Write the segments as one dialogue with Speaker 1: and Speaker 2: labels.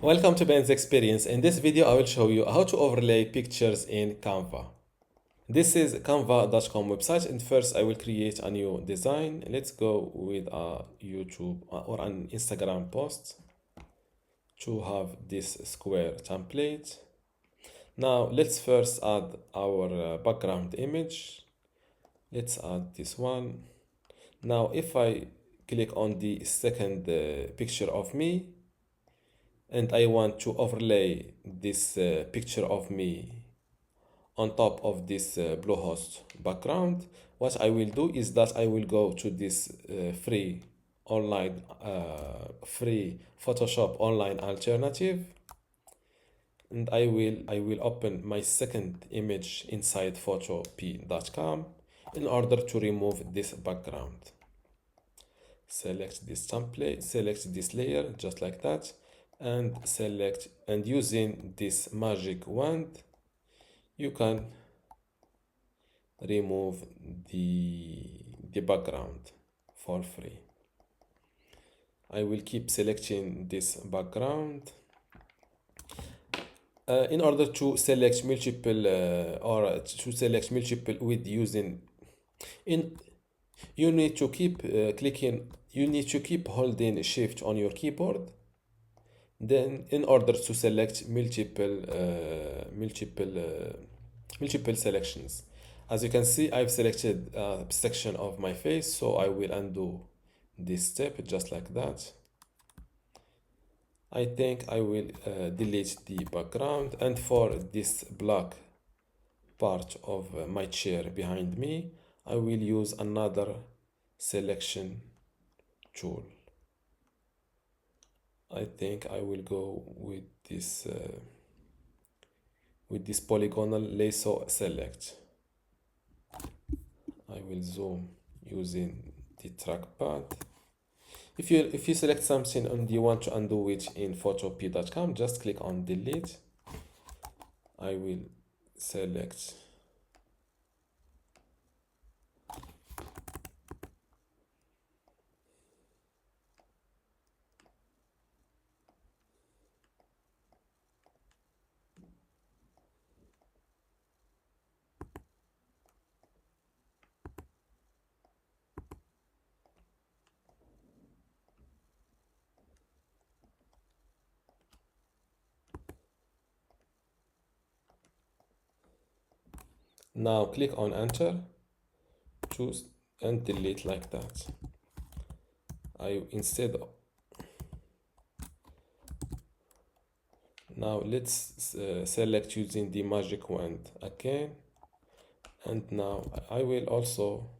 Speaker 1: Welcome to Ben's Experience. In this video, I will show you how to overlay pictures in Canva. This is canva.com website, and first I will create a new design. Let's go with a YouTube or an Instagram post to have this square template. Now let's first add our background image. Let's add this one. Now if I click on the second picture of me, and I want to overlay this picture of me on top of this Bluehost background, what I will do is that I will go to this free Photoshop online alternative, and I will open my second image inside photop.com in order to remove this background. Select this template, select this layer just like that, and select, and using this magic wand you can remove the background for free. I will keep selecting this background. In order to select multiple with using in you need to keep holding shift on your keyboard. Then in order to select multiple selections, as you can see, I've selected a section of my face, so I will undo this step just like that. I think I will delete the background, and for this black part of my chair behind me, I will use another selection tool. I think I will go with this polygonal lasso select. I will zoom using the trackpad. If you select something and you want to undo it in photop.com, just click on delete. I will select now click on enter, choose and delete like that. Now let's select using the magic wand again, and now I will also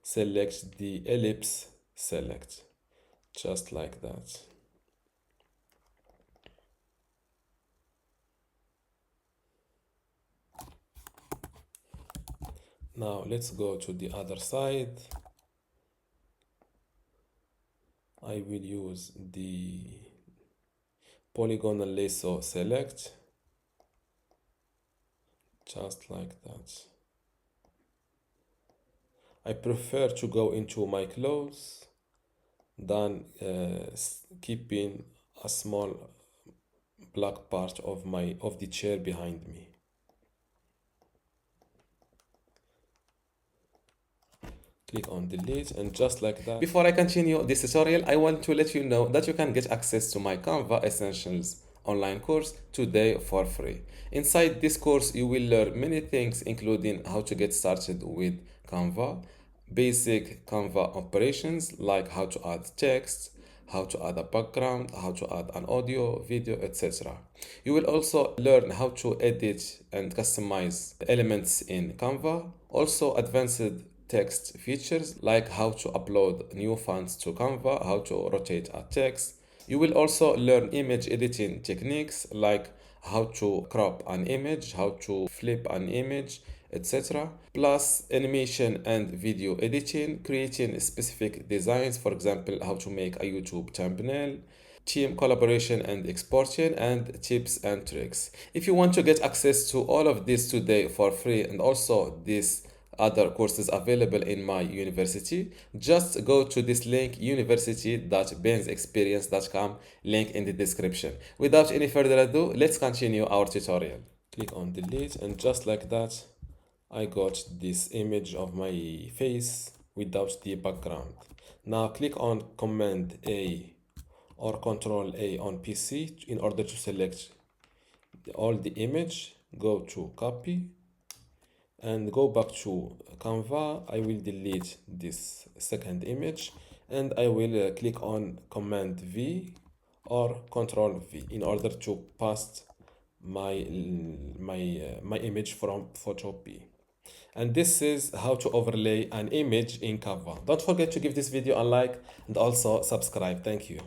Speaker 1: select the ellipse select just like that. Now let's go to the other side. I will use the polygonal lasso select just like that. I prefer to go into my clothes than keeping a small black part of the chair behind me. Click on delete, and just like that. Before I continue this tutorial, I want to let you know that you can get access to my Canva Essentials online course today for free. Inside this course, you will learn many things, including how to get started with Canva, basic Canva operations like how to add text, how to add a background, how to add an audio, video, etc. You will also learn how to edit and customize elements in Canva, also advanced text features like how to upload new fonts to Canva, how to rotate a text. You will also learn image editing techniques like how to crop an image, how to flip an image, etc. Plus animation and video editing, creating specific designs, for example, how to make a YouTube thumbnail, team collaboration and exporting, and tips and tricks. If you want to get access to all of this today for free, and also this other courses available in my university, just go to this link university.bensexperience.com, link in the description. Without any further ado, let's continue our tutorial. Click on delete, and just like that I got this image of my face without the background. Now click on Command A or Control A on PC in order to select all the image. Go to copy and go back to Canva. I will delete this second image, and I will click on Command V or Control V in order to paste my image from Photopea. And this is how to overlay an image in Canva. Don't forget to give this video a like and also subscribe. Thank you.